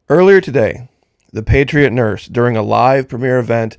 Earlier today, the Patriot nurse, during a live premiere event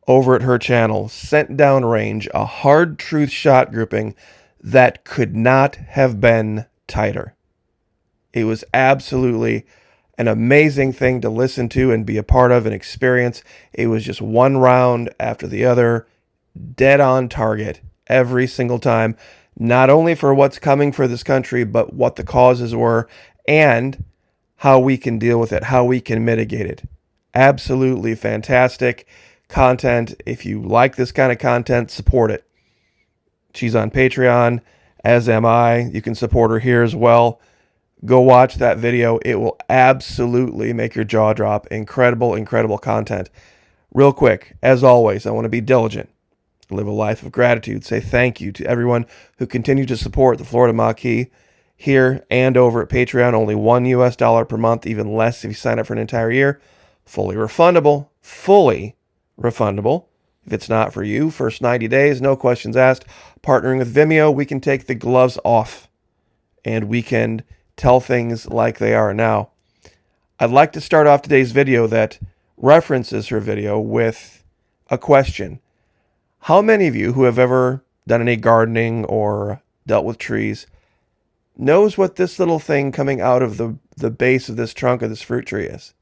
over at her channel, sent downrange a hard truth shot grouping that could not have been tighter. It was absolutely an amazing thing to listen to and be a part of and experience. It was just one round after the other, dead on target every single time, not only for what's coming for this country, but what the causes were and how we can deal with it, how we can mitigate it. Absolutely fantastic content. If you like this kind of content, support it. She's on Patreon, as am I. You can support her here as well. Go watch that video. It will absolutely make your jaw drop. Incredible, incredible content. Real quick, as always, I want to be diligent, live a life of gratitude, say thank you to everyone who continues to support the Florida Maquis here and over at Patreon. Only $1 per month, even less if you sign up for an entire year. Fully refundable. Fully refundable. If it's not for you, first 90 days, no questions asked. Partnering with Vimeo, we can take the gloves off and we can tell things like they are now. I'd like to start off today's video that references her video with a question. How many of you who have ever done any gardening or dealt with trees knows what this little thing coming out of the base of this trunk of this fruit tree is?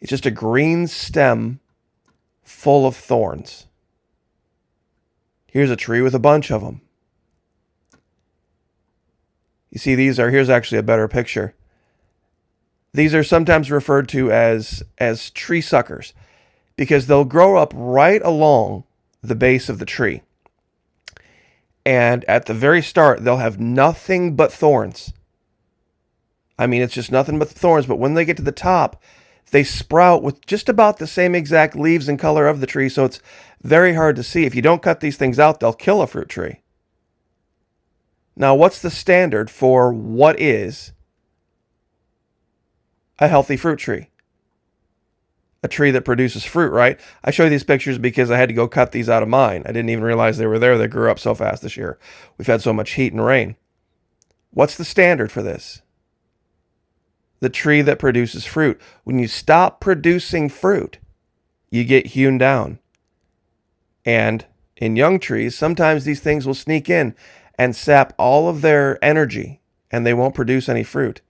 It's just a green stem full of thorns. Here's a tree with a bunch of them. You see, here's actually a better picture. These are sometimes referred to as tree suckers because they'll grow up right along the base of the tree. And at the very start, they'll have nothing but thorns. I mean, it's just nothing but thorns. But when they get to the top, they sprout with just about the same exact leaves and color of the tree. So it's very hard to see. If you don't cut these things out, they'll kill a fruit tree. Now, what's the standard for what is a healthy fruit tree? A tree that produces fruit, right? I show you these pictures because I had to go cut these out of mine. I didn't even realize they were there. They grew up so fast this year. We've had so much heat and rain. What's the standard for this? The tree that produces fruit. When you stop producing fruit, you get hewn down. And in young trees, sometimes these things will sneak in and sap all of their energy, and they won't produce any fruit.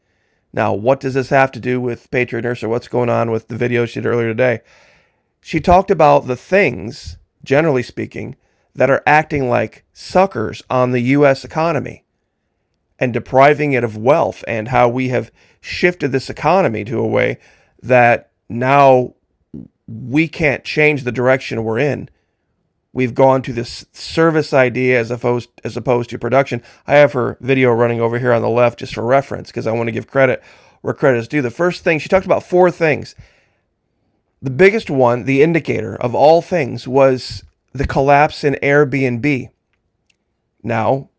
Now, what does this have to do with Patriot Nurse or what's going on with the video she did earlier today? She talked about the things, generally speaking, that are acting like suckers on the U.S. economy and depriving it of wealth, and how we have shifted this economy to a way that now we can't change the direction we're in. We've gone to this service idea as opposed to production. I have her video running over here on the left just for reference because I want to give credit where credit is due. The first thing, she talked about 4 things. The biggest one, the indicator of all things, was the collapse in Airbnb. Now,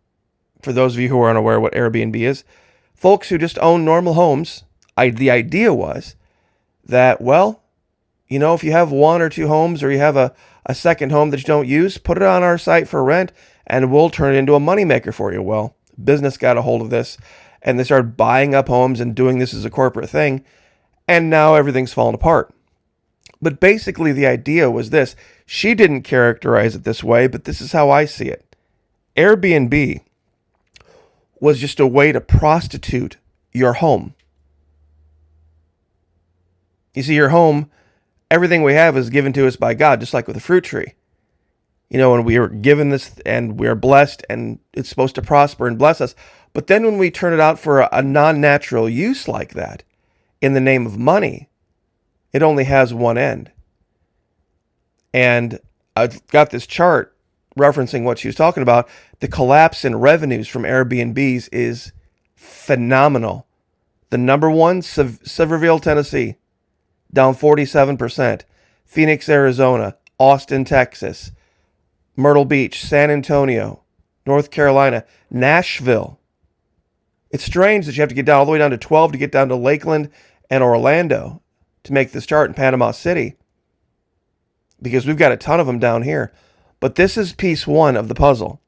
for those of you who are unaware what Airbnb is, folks who just own normal homes, the idea was that, well, you know, if you have 1 or 2 homes or you have a second home that you don't use, put it on our site for rent and we'll turn it into a moneymaker for you. Well, business got a hold of this and they started buying up homes and doing this as a corporate thing. And now everything's fallen apart. But basically the idea was this. She didn't characterize it this way, but this is how I see it. Airbnb was just a way to prostitute your home. You see, your home, everything we have is given to us by God, just like with a fruit tree. You know, and we are given this and we are blessed and it's supposed to prosper and bless us. But then when we turn it out for a non-natural use like that, in the name of money, it only has one end. And I've got this chart referencing what she was talking about. The collapse in revenues from Airbnbs is phenomenal. The number one, Silverville, Tennessee, down 47%. Phoenix, Arizona, Austin, Texas, Myrtle Beach, San Antonio, North Carolina, Nashville. It's strange that you have to get down all the way down to 12 to get down to Lakeland and Orlando to make this chart, in Panama City, because we've got a ton of them down here. But this is piece 1 of the puzzle.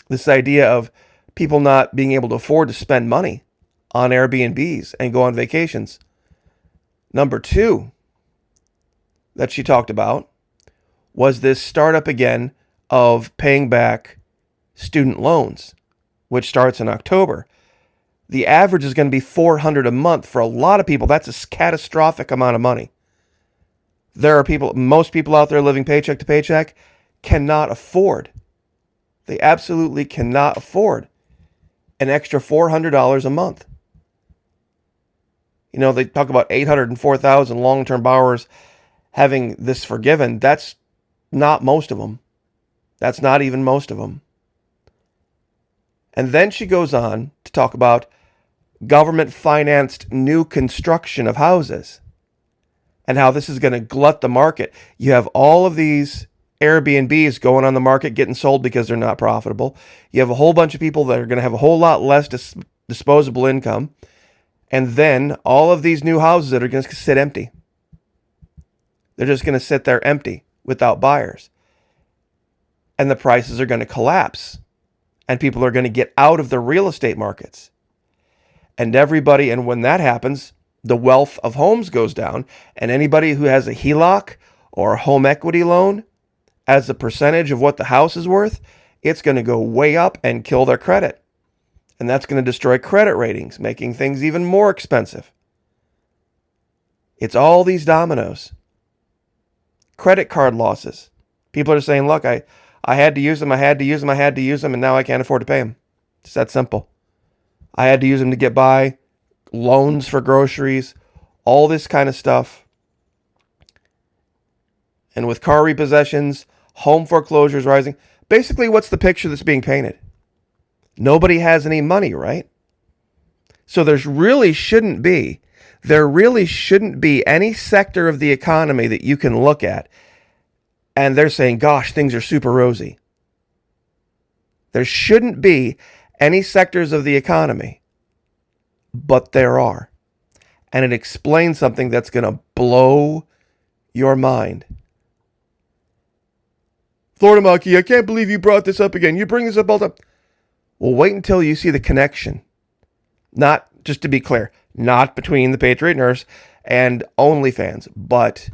This idea of people not being able to afford to spend money on Airbnbs and go on vacations. Number two that she talked about was this startup again of paying back student loans, which starts in October. The average is going to be $400 a month. For a lot of people, that's a catastrophic amount of money. There are most people out there living paycheck to paycheck cannot afford. They absolutely cannot afford an extra $400 a month. You know, they talk about 804,000 long-term borrowers having this forgiven. That's not most of them. That's not even most of them. And then she goes on to talk about government-financed new construction of houses and how this is going to glut the market. You have all of these Airbnbs going on the market getting sold because they're not profitable. You have a whole bunch of people that are going to have a whole lot less disposable income. And then all of these new houses that are going to sit empty. They're just going to sit there empty without buyers. And the prices are going to collapse. And people are going to get out of the real estate markets. And when that happens, the wealth of homes goes down. And anybody who has a HELOC or a home equity loan, as a percentage of what the house is worth, it's going to go way up and kill their credit. And that's going to destroy credit ratings, making things even more expensive. It's all these dominoes. Credit card losses. People are saying, look, I had to use them, and now I can't afford to pay them. It's that simple. I had to use them to get by, loans for groceries, all this kind of stuff. And with car repossessions, home foreclosures rising, basically what's the picture that's being painted? Nobody has any money, right? So there really shouldn't be any sector of the economy that you can look at and they're saying, gosh, things are super rosy. There shouldn't be any sectors of the economy, but there are. And it explains something that's going to blow your mind. Florida Maki, I can't believe you brought this up again. You bring this up all the time. Well, wait until you see the connection. Not, just to be clear, not between the Patriot nurse and OnlyFans, but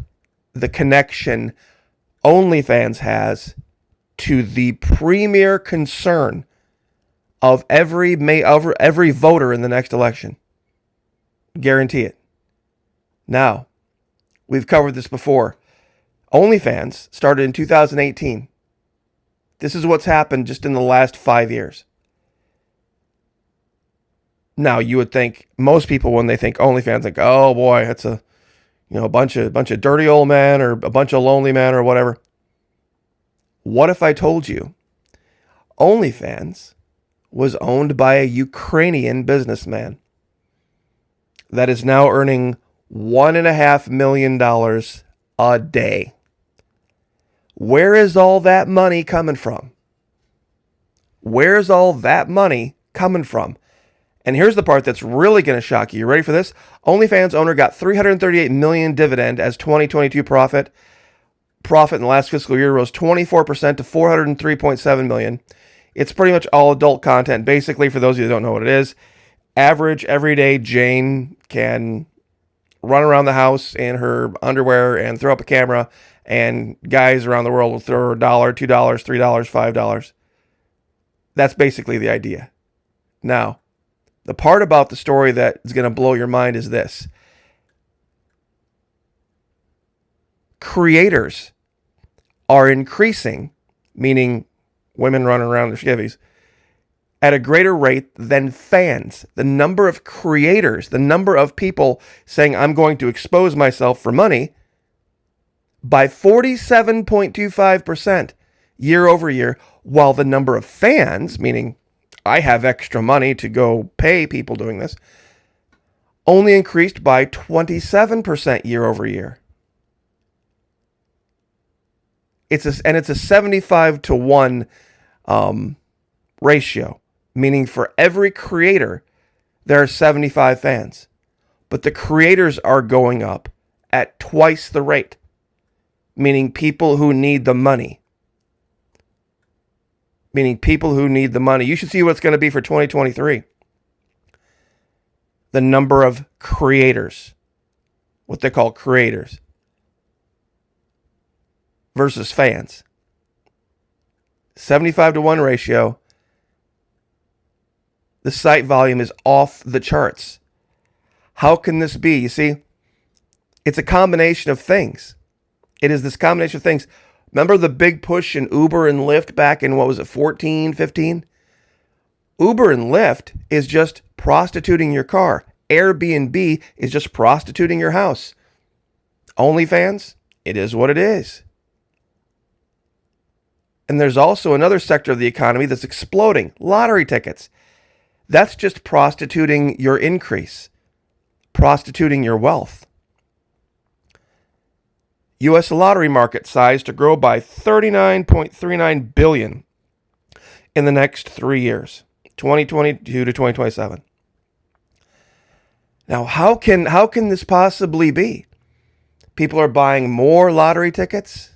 the connection OnlyFans has to the premier concern of every voter in the next election. Guarantee it. Now, we've covered this before. OnlyFans started in 2018. This is what's happened just in the last 5 years. Now, you would think, most people, when they think OnlyFans, think, oh boy, that's a bunch of dirty old men or a bunch of lonely men or whatever. What if I told you OnlyFans was owned by a Ukrainian businessman that is now earning $1.5 million a day? Where is all that money coming from? Where's all that money coming from? And here's the part that's really going to shock you. You ready for this? OnlyFans owner got $338 million dividend as 2022 profit. Profit in the last fiscal year rose 24% to $403.7 million. It's pretty much all adult content. Basically, for those of you that don't know what it is, average, everyday Jane can run around the house in her underwear and throw up a camera, and guys around the world will throw her $1, $2, $3, $5. That's basically the idea. Now, the part about the story that is going to blow your mind is this. Creators are increasing, meaning women running around their skivvies, at a greater rate than fans. The number of creators, the number of people saying, I'm going to expose myself for money, by 47.25% year over year, while the number of fans, meaning I have extra money to go pay people doing this, only increased by 27% year over year. It's a 75-1 ratio, meaning for every creator, there are 75 fans. But the creators are going up at twice the rate, meaning people who need the money. You should see what it's going to be for 2023. The number of creators what they call creators, versus fans. 75-to-1 ratio. The site volume is off the charts. How can this be? You see, it's a combination of things. It is this combination of things. Remember the big push in Uber and Lyft back in, 14, 15? Uber and Lyft is just prostituting your car. Airbnb is just prostituting your house. OnlyFans, it is what it is. And there's also another sector of the economy that's exploding. Lottery tickets. That's just prostituting your increase, prostituting your wealth. U.S. lottery market size to grow by $39.39 billion in the next 3 years, 2022 to 2027. Now, how can this possibly be? People are buying more lottery tickets.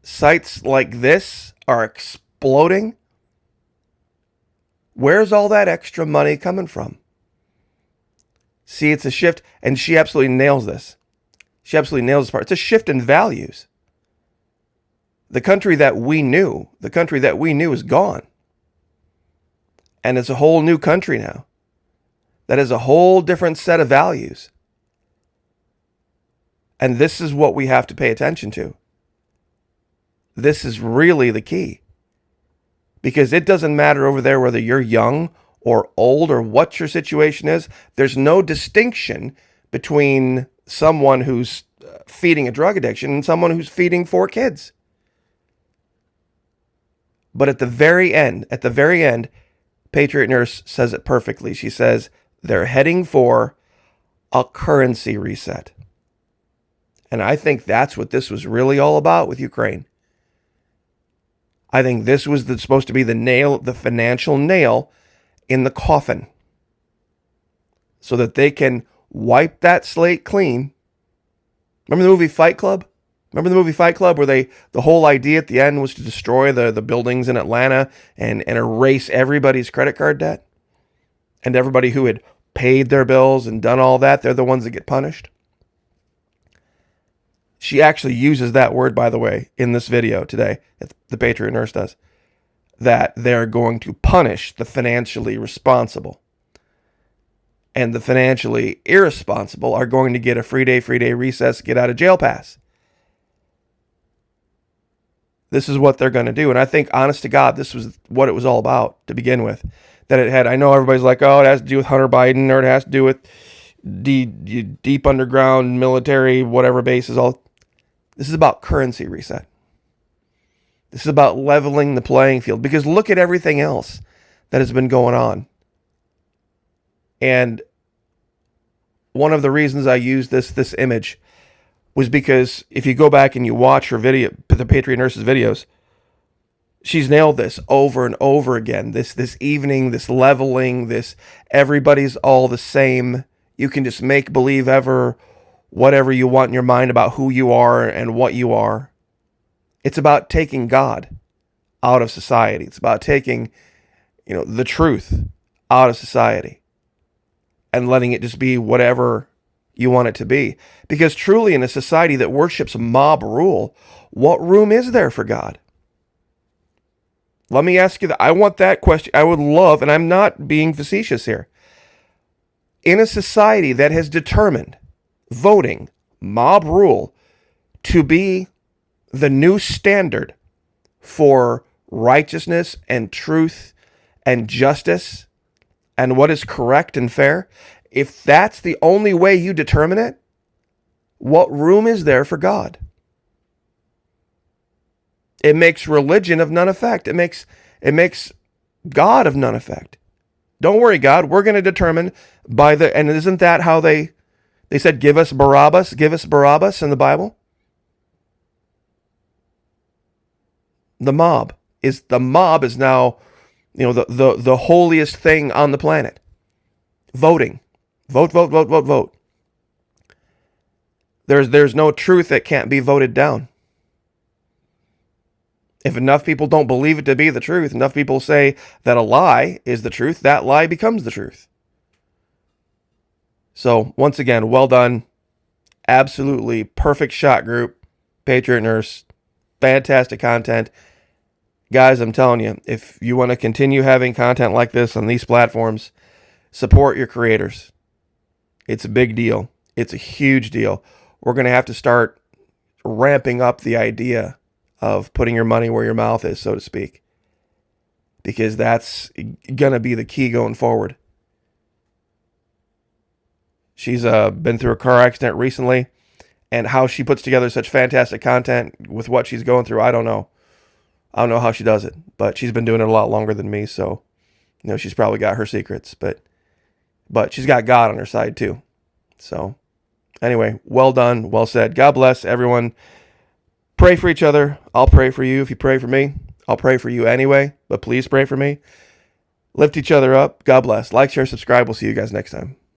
Sites like this are exploding. Where's all that extra money coming from? See, it's a shift, and she absolutely nails this. She absolutely nails this part. It's a shift in values. The country that we knew is gone. And it's a whole new country now that has a whole different set of values. And this is what we have to pay attention to. This is really the key. Because it doesn't matter over there whether you're young or old or what your situation is. There's no distinction between someone who's feeding a drug addiction and someone who's feeding 4 kids. But at the very end, Patriot Nurse says it perfectly. She says they're heading for a currency reset. And I think that's what this was really all about with Ukraine. I think this was supposed to be the financial nail in the coffin, so that they can wipe that slate clean. Remember the movie Fight Club? Where the whole idea at the end was to destroy the buildings in Atlanta and erase everybody's credit card debt? And everybody who had paid their bills and done all that, they're the ones that get punished. She actually uses that word, by the way, in this video today. The Patriot Nurse does. That they're going to punish the financially responsible. And the financially irresponsible are going to get a free day recess, get out of jail pass. This is what they're going to do. And I think, honest to God, this was what it was all about to begin with. That it had, I know everybody's like, oh, it has to do with Hunter Biden, or it has to do with deep underground military, whatever bases. This is about currency reset. This is about leveling the playing field. Because look at everything else that has been going on. And one of the reasons I used this image was because if you go back and you watch her video, the Patriot Nurse's videos, she's nailed this over and over again. This evening, this leveling, this everybody's all the same. You can just make believe whatever you want in your mind about who you are and what you are. It's about taking God out of society. It's about taking, the truth out of society and letting it just be whatever you want it to be. Because truly, in a society that worships mob rule, what room is there for God? Let me ask you that. I want that question. I would love, and I'm not being facetious here. In a society that has determined voting, mob rule, to be the new standard for righteousness and truth and justice and what is correct and fair, if that's the only way you determine it, what room is there for God? It makes religion of none effect. It makes God of none effect. Don't worry, God, we're going to determine and isn't that how they said, give us Barabbas in the Bible? The mob is now, the holiest thing on the planet. Voting. Vote. There's no truth that can't be voted down. If enough people don't believe it to be the truth, enough people say that a lie is the truth, that lie becomes the truth. So once again, well done. Absolutely perfect shot group. Patriot Nurse. Fantastic content. Guys, I'm telling you, if you want to continue having content like this on these platforms, support your creators. It's a big deal. It's a huge deal. We're going to have to start ramping up the idea of putting your money where your mouth is, so to speak, because that's going to be the key going forward. She's been through a car accident recently, and how she puts together such fantastic content with what she's going through, I don't know. I don't know how she does it, but she's been doing it a lot longer than me, so she's probably got her secrets, but she's got God on her side too. So anyway, well done, well said. God bless everyone. Pray for each other. I'll pray for you. If you pray for me, I'll pray for you anyway, but please pray for me. Lift each other up. God bless. Like, share, subscribe. We'll see you guys next time.